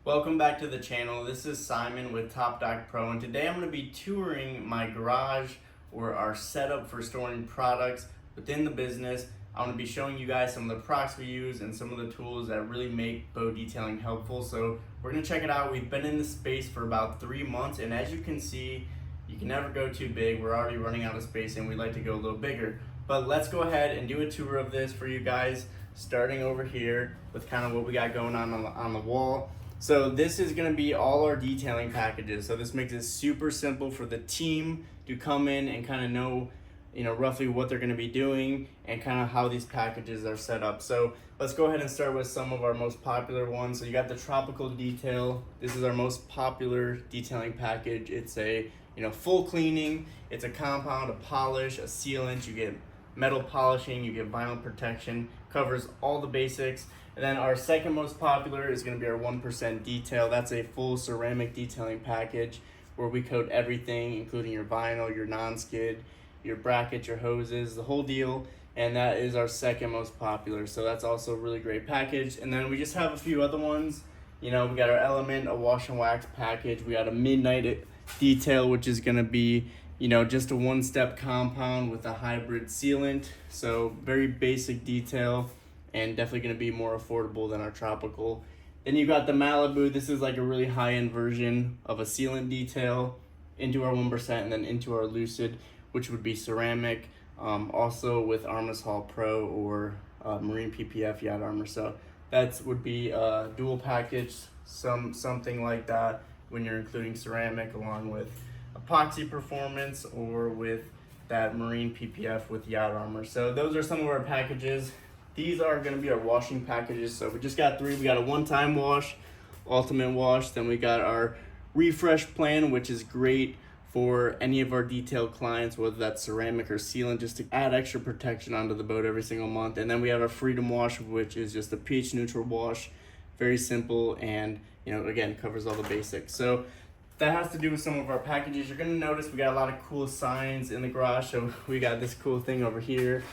Welcome back to the channel. This is Simon with topdockpro, and today I'm going to be touring my garage or our setup for storing products within the business. I'm going to be showing you guys some of the products we use and some of the tools that really make bow detailing helpful. So we're going to check it out. We've been in this space for about 3 months, and as you can see, you can never go too big. We're already running out of space and we'd like to go a little bigger. But let's go ahead and do a tour of this for you guys, starting over here with kind of what we got going on the wall. So this is going to be all our detailing packages. So this makes it super simple for the team to come in and kind of know, roughly what they're going to be doing and kind of how these packages are set up. So let's go ahead and start with some of our most popular ones. So you got the tropical detail. This is our most popular detailing package. It's a full cleaning. It's a compound, a polish, a sealant. You get metal polishing, you get vinyl protection, covers all the basics. And then our second most popular is going to be our 1% detail. That's a full ceramic detailing package where we coat everything, including your vinyl, your non-skid, your brackets, your hoses, the whole deal. And that is our second most popular. So that's also a really great package. And then we just have a few other ones. We got our Element, a wash and wax package. We got a Midnight detail, which is going to be just a one-step compound with a hybrid sealant. So very basic detail and definitely going to be more affordable than our tropical. Then you got the Malibu. This is like a really high-end version of a sealant detail into our 1% and then into our Lucid, which would be ceramic, also with Armashall Pro or Marine PPF Yacht Armor. So that would be a dual package, something like that when you're including ceramic along with epoxy performance or with that Marine PPF with Yacht Armor. So those are some of our packages. These are going to be our washing packages. So we just got 3. We got a one-time wash, ultimate wash. Then we got our refresh plan, which is great for any of our detailed clients, whether that's ceramic or sealant, just to add extra protection onto the boat every single month. And then we have our freedom wash, which is just a pH neutral wash, very simple, and again, covers all the basics. So that has to do with some of our packages. You're gonna notice we got a lot of cool signs in the garage. So we got this cool thing over here.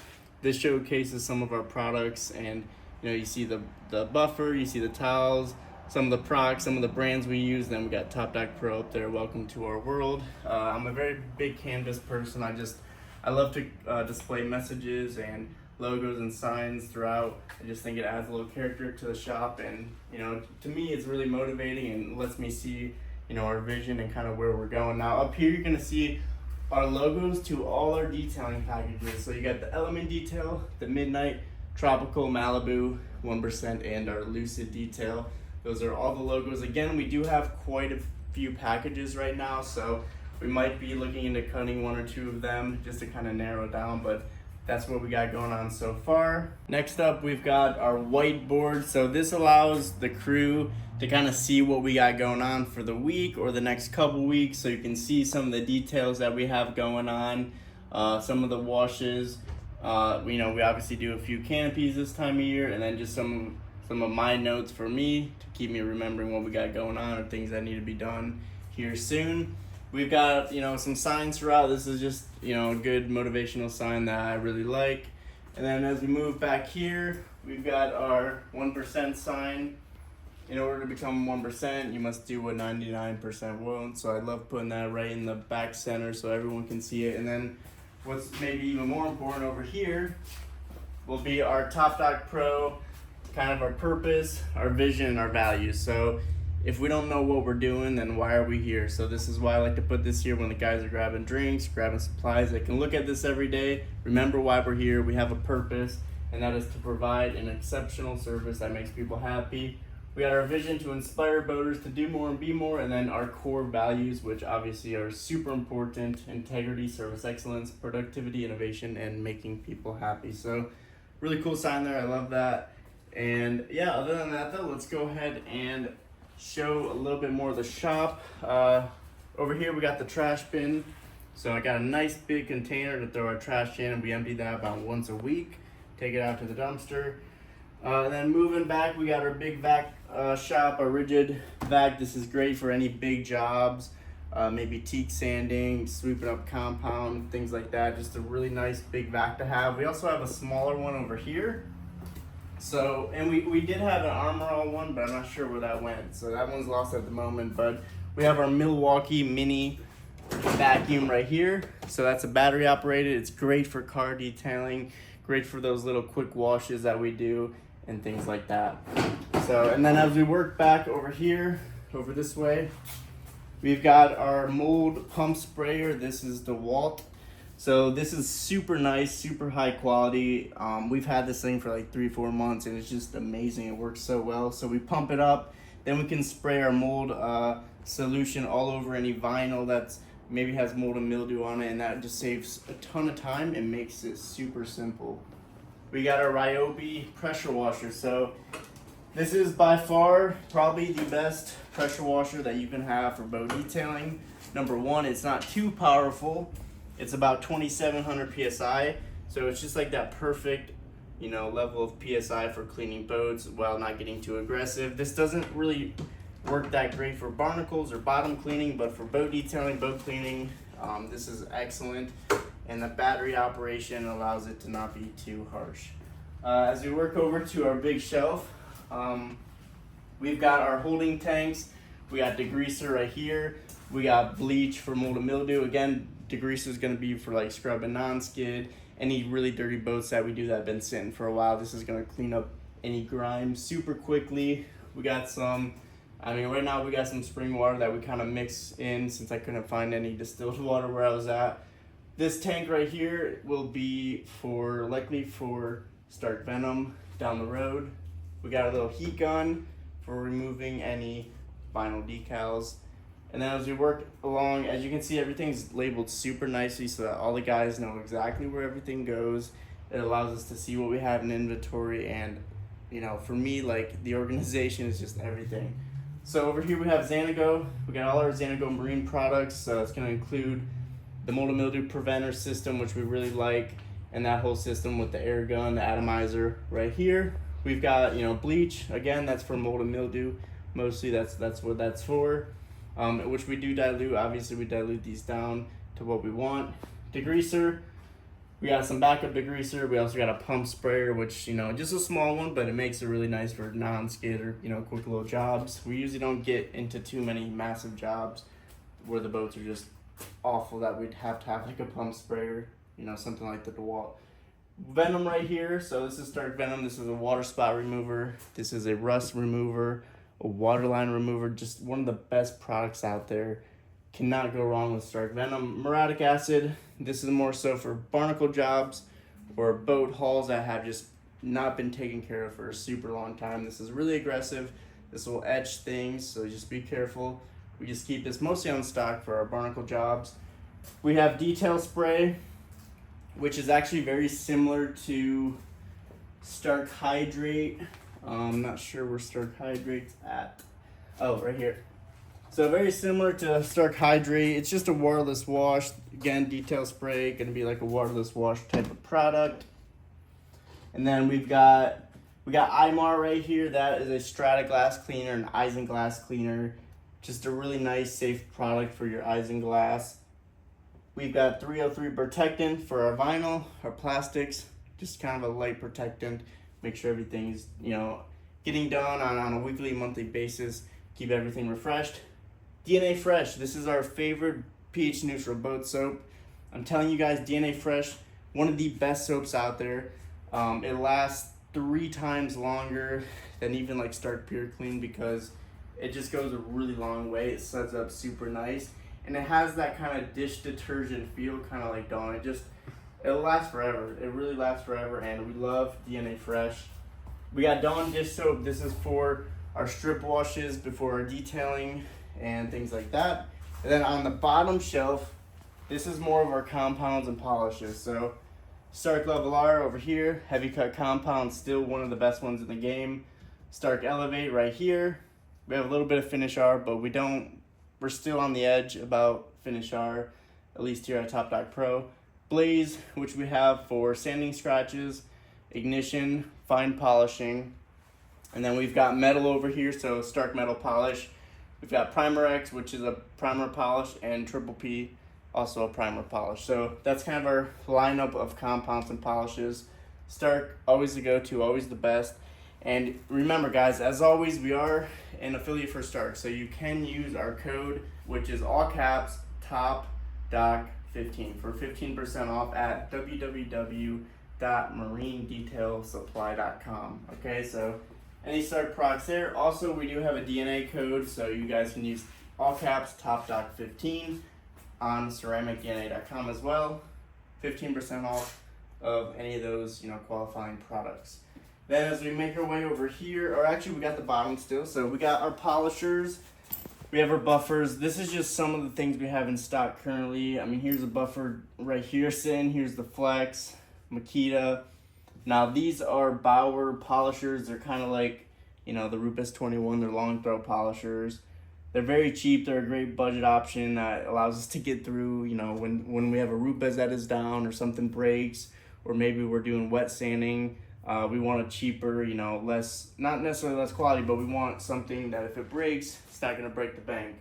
This showcases some of our products, and you see the buffer, you see the towels, some of the products, some of the brands we use. Then we got topdockpro up there. Welcome to our world. I'm a very big canvas person. I love to display messages and logos and signs throughout. I just think it adds a little character to the shop, and to me it's really motivating and lets me see our vision and kind of where we're going. Now up here you're gonna see our logos to all our detailing packages. So you got the Element detail, the Midnight, Tropical, Malibu, 1%, and our Lucid detail. Those are all the logos. Again, we do have quite a few packages right now, so we might be looking into cutting 1 or 2 of them just to kind of narrow down, but that's what we got going on so far. Next up, we've got our whiteboard. So this allows the crew to kind of see what we got going on for the week or the next couple weeks, so you can see some of the details that we have going on, some of the washes. We obviously do a few canopies this time of year, and then just some of my notes for me to keep me remembering what we got going on or things that need to be done here soon. We've got some signs throughout. This is just a good motivational sign that I really like. And then as we move back here, we've got our 1% sign. In order to become 1%, you must do what 99% won't. So I love putting that right in the back center so everyone can see it. And then what's maybe even more important over here will be our topdockpro, kind of our purpose, our vision, and our values. So if we don't know what we're doing, then why are we here? So this is why I like to put this here when the guys are grabbing drinks, grabbing supplies. They can look at this every day, remember why we're here. We have a purpose, and that is to provide an exceptional service that makes people happy. We got our vision to inspire boaters to do more and be more, and then our core values, which obviously are super important: integrity, service excellence, productivity, innovation, and making people happy. So really cool sign there. I love that. And yeah, other than that though, let's go ahead and show a little bit more of the shop. Over here we got the trash bin. So I got a nice big container to throw our trash in, and we empty that about once a week, take it out to the dumpster. And then moving back, we got our big vac shop, our rigid vac. This is great for any big jobs, maybe teak sanding, sweeping up compound, things like that. Just a really nice big vac to have. We also have a smaller one over here. So, and we did have an Armor All one, but I'm not sure where that went. So that one's lost at the moment. But we have our Milwaukee Mini vacuum right here. So that's a battery operated. It's great for car detailing, great for those little quick washes that we do and things like that. So, and then as we work back over here, over this way, we've got our mold pump sprayer. This is the Walt. So this is super nice, super high quality. We've had this thing for like 3-4 months and it's just amazing. It works so well. So we pump it up, then we can spray our mold solution all over any vinyl that's maybe has mold and mildew on it, and that just saves a ton of time and makes it super simple. We got our Ryobi pressure washer. So this is by far probably the best pressure washer that you can have for boat detailing. Number one, it's not too powerful. It's about 2,700 PSI, so it's just like that perfect, level of PSI for cleaning boats while not getting too aggressive. This doesn't really work that great for barnacles or bottom cleaning, but for boat detailing, boat cleaning, this is excellent. And the battery operation allows it to not be too harsh. As we work over to our big shelf, we've got our holding tanks. We got degreaser right here. We got bleach for mold and mildew. Again, degreaser is going to be for like scrubbing non-skid, any really dirty boats that we do that have been sitting for a while. This is going to clean up any grime super quickly. We got some, right now we got some spring water that we kind of mix in since I couldn't find any distilled water where I was at. This tank right here will be likely for Stark Venom down the road. We got a little heat gun for removing any vinyl decals. And then as we work along, as you can see, everything's labeled super nicely so that all the guys know exactly where everything goes. It allows us to see what we have in inventory, and for me, like, the organization is just everything. So over here we have Xanago. We got all our Xanago marine products, so it's going to include the mold and mildew preventer system, which we really like, and that whole system with the air gun, the atomizer right here. We've got bleach, again, that's for mold and mildew. Mostly that's what that's for. Which we do dilute. Obviously we dilute these down to what we want. Degreaser, we got some backup degreaser. We also got a pump sprayer, which just a small one, but it makes it really nice for non-skid or quick little jobs. We usually don't get into too many massive jobs where the boats are just awful that we'd have to have like a pump sprayer, something like the DeWalt. Venom right here. So this is Stark Venom. This is a water spot remover. This is a rust remover, a waterline remover. Just one of the best products out there. Cannot go wrong with Stark Venom. Muriatic acid. This is more so for barnacle jobs or boat hulls that have just not been taken care of for a super long time. This is really aggressive. This will etch things, so just be careful. We just keep this mostly on stock for our barnacle jobs. We have detail spray, which is actually very similar to Stark Hydrate. I'm not sure where Stark Hydrate's at. Oh, right here. So very similar to Stark Hydrate. It's just a waterless wash. Again, detail spray, gonna be like a waterless wash type of product. And then we got Imar right here. That is a Strata glass cleaner, an isinglass cleaner. Just a really nice, safe product for your isinglass. We've got 303 protectant for our vinyl, our plastics, just kind of a light protectant. Make sure everything's, getting done on a weekly, monthly basis. Keep everything refreshed. DNA Fresh, this is our favorite pH neutral boat soap. I'm telling you guys, DNA Fresh, one of the best soaps out there. It lasts 3 times longer than even like Stark Pure Clean because it just goes a really long way. It suds up super nice. And it has that kind of dish detergent feel, kind of like Dawn. It'll last forever. It really lasts forever, and we love DNA Fresh. We got Dawn dish soap. This is for our strip washes before our detailing and things like that. And then on the bottom shelf, this is more of our compounds and polishes. So Stark Level R over here, heavy cut compound, still one of the best ones in the game. Stark Elevate right here. We have a little bit of Finish R, but we're still on the edge about Finish R, at least here at topdockpro. Blaze, which we have for sanding scratches, ignition, fine polishing. And then we've got metal over here, so Stark Metal Polish. We've got Primer X, which is a primer polish, and Triple P, also a primer polish. So that's kind of our lineup of compounds and polishes. Stark, always the go-to, always the best. And remember guys, as always, we are an affiliate for Stark, so you can use our code, which is all caps topdock15 for 15% off at www.marinedetailsupply.com. Okay, so any Stark products there. Also, we do have a DNA code, so you guys can use all caps topdock15 on ceramicdna.com as well. 15% off of any of those, qualifying products. Then as we make our way over here, or actually we got the bottom still, so we got our polishers, we have our buffers. This is just some of the things we have in stock currently. I mean, here's a buffer right here sitting, here's the Flex, Makita. Now these are Bauer polishers. They're kind of like, the Rupes 21, they're long throw polishers. They're very cheap. They're a great budget option that allows us to get through, when we have a Rupes that is down or something breaks, or maybe we're doing wet sanding. We want a cheaper, less, not necessarily less quality, but we want something that if it breaks, it's not gonna break the bank.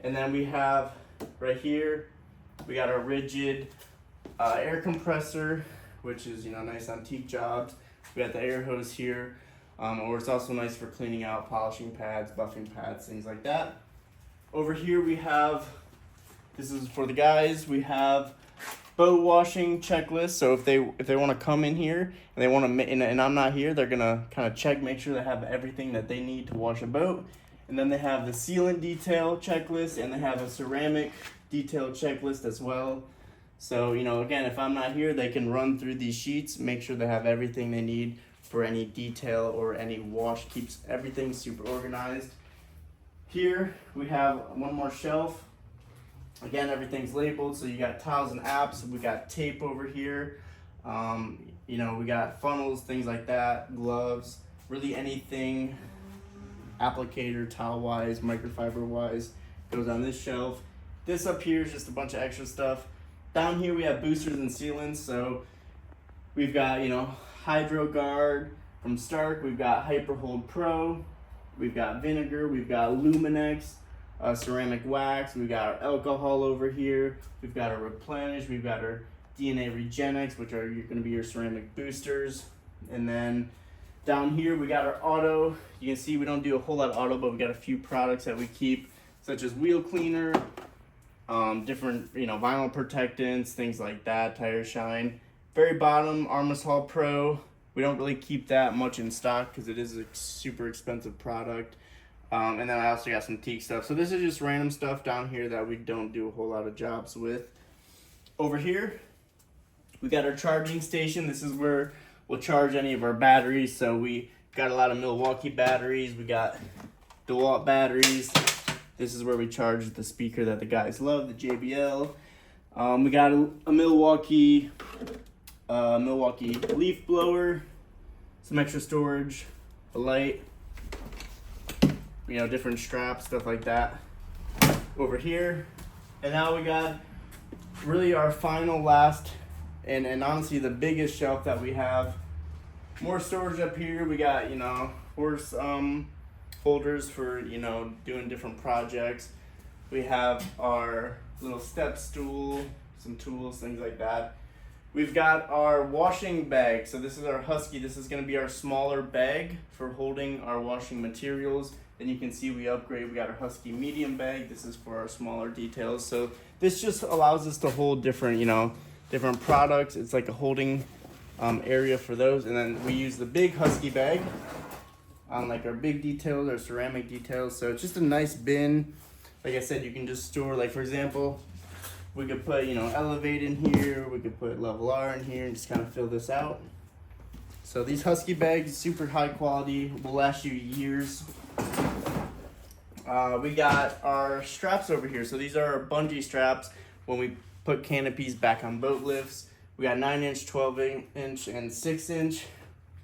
And then we have right here, we got our rigid air compressor, which is, nice on teak jobs. We got the air hose here, or it's also nice for cleaning out polishing pads, buffing pads, things like that. Over here we have, this is for the guys, we have boat washing checklist. So if they want to come in here and they want to, and I'm not here, they're gonna kind of check, make sure they have everything that they need to wash a boat. And then they have the sealant detail checklist, and they have a ceramic detail checklist as well. So again, if I'm not here, they can run through these sheets, make sure they have everything they need for any detail or any wash. Keeps everything super organized. Here we have one more shelf. Again, everything's labeled, so you got towels and apps. We got tape over here. We got funnels, things like that, gloves, really anything applicator, towel-wise, microfiber-wise, goes on this shelf. This up here is just a bunch of extra stuff. Down here we have boosters and sealants, so we've got, Hydro Guard from Stark, we've got Hyperhold Pro, we've got vinegar, we've got Luminex, ceramic wax, we've got our alcohol over here, we've got our Replenish, we've got our DNA Regenix, which are going to be your ceramic boosters. And then down here we got our auto. You can see we don't do a whole lot of auto, but we got a few products that we keep, such as wheel cleaner, different vinyl protectants, things like that, tire shine. Very bottom, Armor Pro. We don't really keep that much in stock because it is a super expensive product. And then I also got some teak stuff. So this is just random stuff down here that we don't do a whole lot of jobs with. Over here, we got our charging station. This is where we'll charge any of our batteries. So we got a lot of Milwaukee batteries. We got DeWalt batteries. This is where we charge the speaker that the guys love, the JBL. We got a Milwaukee leaf blower, some extra storage, a light, different straps, stuff like that over here. And now we got really our final last and honestly the biggest shelf that we have. More storage up here. We got horse holders for doing different projects. We have our little step stool, some tools, things like that. We've got our washing bag. So this is our Husky. This is going to be our smaller bag for holding our washing materials. Then you can see we upgrade. We got our Husky medium bag. This is for our smaller details. So this just allows us to hold different, different products. It's like a holding area for those. And then we use the big Husky bag on like our big details, our ceramic details. So it's just a nice bin. Like I said, you can just store, like for example, we could put, Elevate in here. We could put Level R in here and just kind of fill this out. So these Husky bags, super high quality, will last you years. We got our straps over here. So these are our bungee straps when we put canopies back on boat lifts. We got 9-inch, 12-inch, and 6-inch.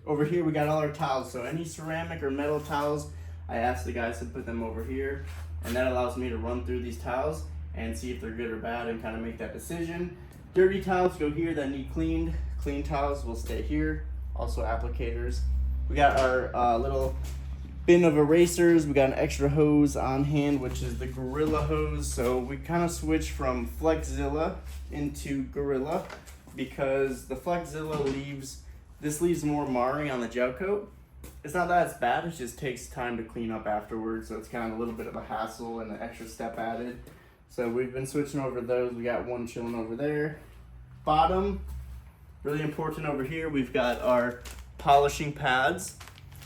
Over here we got all our towels. So any ceramic or metal towels, I asked the guys to put them over here. And that allows me to run through these towels and see if they're good or bad and kind of make that decision. Dirty towels go here that need cleaned. Clean towels will stay here. Also applicators. We got our little bin of erasers. We got an extra hose on hand, which is the Gorilla hose. So we kind of switched from Flexzilla into Gorilla because the Flexzilla leaves more marring on the gel coat. it's not that it's bad, it just takes time to clean up afterwards, so it's kind of a little bit of a hassle and an extra step added. So we've been switching over those. We got one chilling over there. Bottom, really important over here, we've got our polishing pads.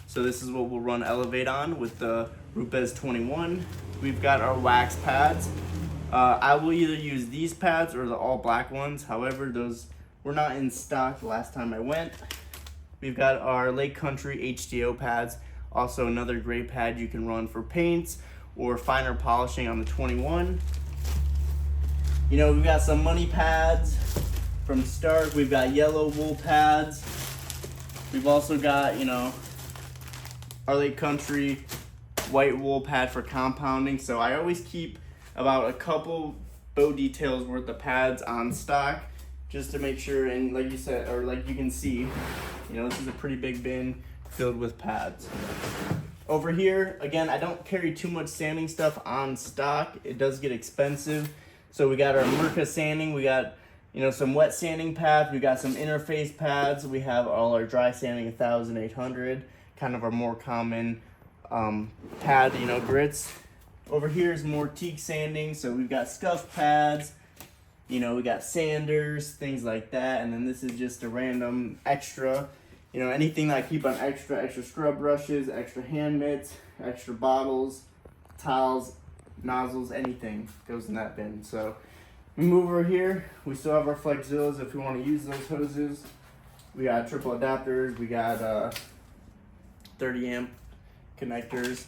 So this is what we'll run Elevate on with the Rupes 21. We've got our wax pads. I will either use these pads or the all black ones. However, those were not in stock the last time I went. We've got our Lake Country HDO pads. Also another great pad you can run for paints or finer polishing on the 21. You know, we've got some money pads from Stark. We've got yellow wool pads. We've also got, you know, our Lake Country white wool pad for compounding. So I always keep about a couple bow details worth of pads on stock just to make sure, and like you said, or like you can see, you know, this is a pretty big bin filled with pads. Over here, again, I don't carry too much sanding stuff on stock. It does get expensive. So we got our Merca sanding, we got, you know, some wet sanding pads, we got some interface pads, we have all our dry sanding 1800, kind of our more common pad, you know, grits. Over here is more teak sanding, so we've got scuff pads, you know, we got sanders, things like that, and then this is just a random extra, you know, anything that I keep on extra scrub brushes, extra hand mitts, extra bottles, towels, nozzles, anything goes in that bin. So we move over here, we still have our Flexzillas if we want to use those hoses. We got triple adapters, we got 30 amp connectors.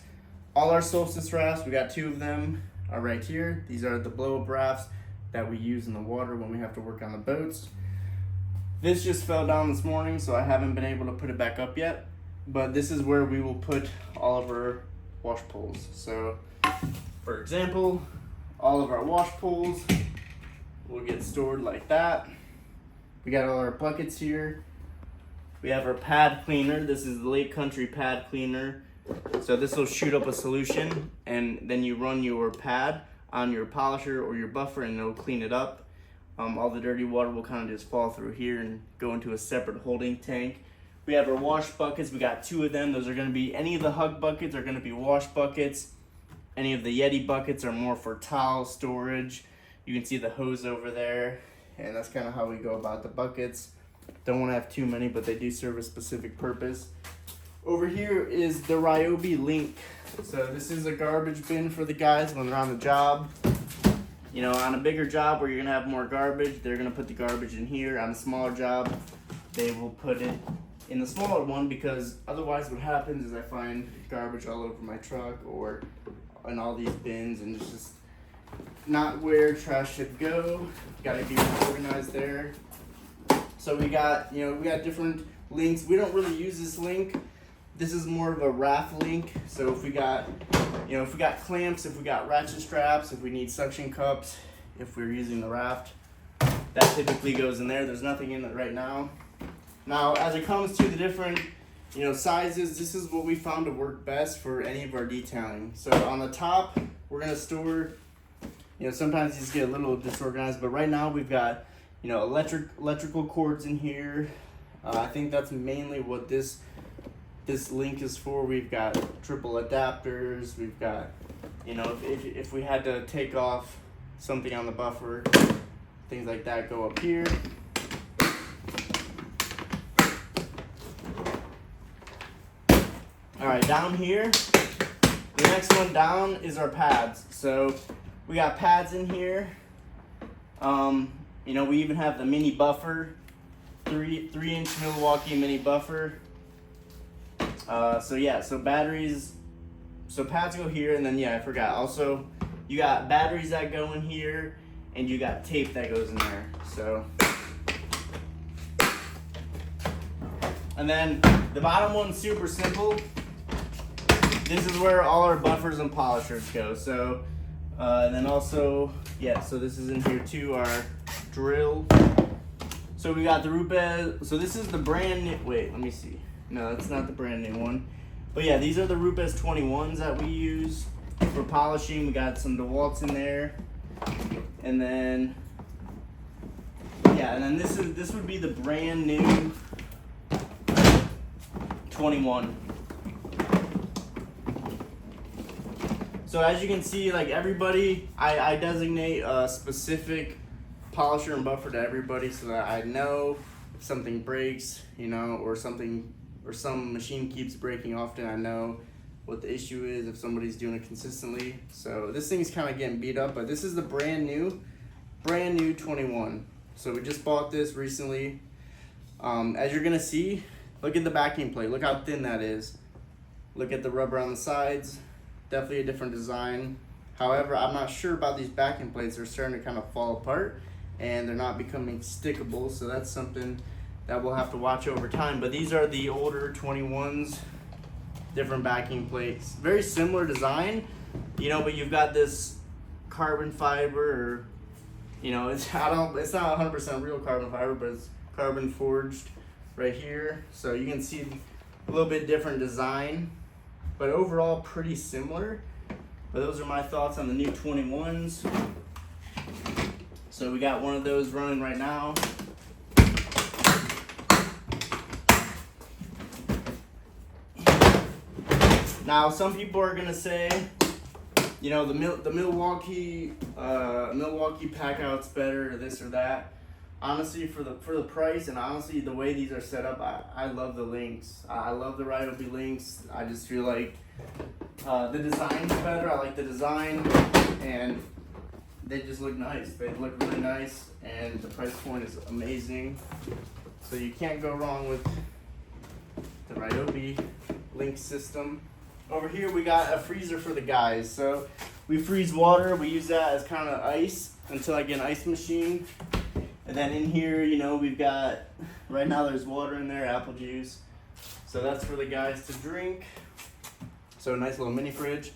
All our solstice rafts, we got 2 of them, are right here. These are the blow-up rafts that we use in the water when we have to work on the boats. This just fell down this morning, so I haven't been able to put it back up yet. But this is where we will put all of our wash poles. So, for example, all of our wash poles will get stored like that. We got all our buckets here. We have our pad cleaner. This is the Lake Country pad cleaner. So this will shoot up a solution, and then you run your pad on your polisher or your buffer and it'll clean it up. All the dirty water will kind of just fall through here and go into a separate holding tank. We have our wash buckets. We got 2 of them. Those are going to be, any of the Hug buckets are going to be wash buckets. Any of the Yeti buckets are more for towel storage. You can see the hose over there, and that's kind of how we go about the buckets. Don't want to have too many, but they do serve a specific purpose. Over here is the Ryobi Link. So this is a garbage bin for the guys when they're on the job. You know, on a bigger job where you're gonna have more garbage, they're gonna put the garbage in here. On a smaller job, they will put it in the smaller one, because otherwise what happens is I find garbage all over my truck or in all these bins, and it's just not where trash should go. Gotta be organized there. So we got, you know, we got different links. We don't really use this link. This is more of a raft link. So if we got, you know, if we got clamps, if we got ratchet straps, if we need suction cups, if we're using the raft, that typically goes in there. There's nothing in it right now. Now, as it comes to the different, you know, sizes, this is what we found to work best for any of our detailing. So on the top, we're gonna store, you know, sometimes these get a little disorganized, but right now we've got, you know, electrical cords in here. I think that's mainly what this link is for. We've got triple adapters. We've got, you know, if we had to take off something on the buffer, things like that go up here. All right, down here, the next one down is our pads. So we got pads in here. You know, we even have the mini buffer, 3-inch Milwaukee mini buffer. So yeah, so batteries, so pads go here, and then yeah, I forgot. Also, you got batteries that go in here, and you got tape that goes in there. So, and then the bottom one's super simple. This is where all our buffers and polishers go. So, and then also, yeah, so this is in here too, our drill. So we got the Rupes, so this is the brand new, wait, let me see. No, that's not the brand new one. But yeah, these are the Rupes 21s that we use for polishing. We got some DeWalt's in there. And then, yeah, and then this would be the brand new 21. So as you can see, like everybody, I designate a specific polisher and buffer to everybody so that I know if something breaks, you know, or some machine keeps breaking often, I know what the issue is if somebody's doing it consistently. So this thing's kind of getting beat up, but this is the brand new 21. So we just bought this recently. As you're gonna see, look at the backing plate. Look how thin that is. Look at the rubber on the sides. Definitely a different design. However, I'm not sure about these backing plates. They're starting to kind of fall apart and they're not becoming stickable. So that's something that we'll have to watch over time. But these are the older 21s, different backing plates. Very similar design, you know, but you've got this carbon fiber, or, you know, it's not 100% real carbon fiber, but it's carbon forged right here. So you can see a little bit different design, but overall pretty similar. But those are my thoughts on the new 21s. So we got one of those running right now. Now some people are gonna say, you know, the Milwaukee pack out's better, or this or that. Honestly, for the price, and honestly the way these are set up, I love the links. I love the Ryobi links. I just feel like the design's better. I like the design, and they just look nice. They look really nice, and the price point is amazing. So you can't go wrong with the Ryobi link system. Over here we got a freezer for the guys. So we freeze water. We use that as kind of ice until I get an ice machine. And then in here, you know, we've got, right now there's water in there, apple juice. So that's for the guys to drink. So a nice little mini fridge.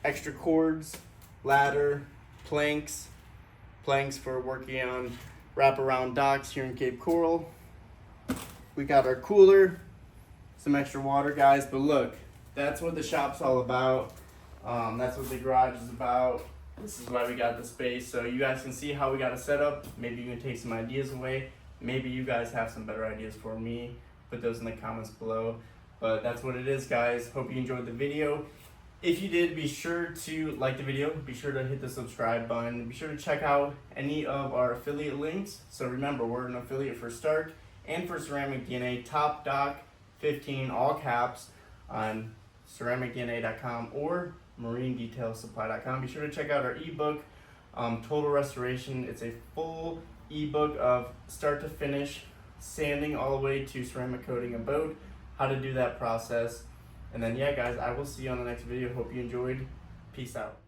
Extra cords, ladder, planks for working on wraparound docks here in Cape Coral. We got our cooler, some extra water, guys. But look, that's what the shop's all about. That's what the garage is about. This is why we got the space, so you guys can see how we got it set up. Maybe you can take some ideas away. Maybe you guys have some better ideas for me. Put those in the comments below. But that's what it is, guys. Hope you enjoyed the video. If you did, be sure to like the video. Be sure to hit the subscribe button. Be sure to check out any of our affiliate links. So remember, we're an affiliate for Stark and for Ceramic DNA. Top Dock 15, all caps, on ceramicdna.com or marinedetailsupply.com. Be sure to check out our ebook, Total Restoration. It's a full ebook of start to finish, sanding all the way to ceramic coating a boat, how to do that process. And then yeah, guys, I will see you on the next video. Hope you enjoyed. Peace out.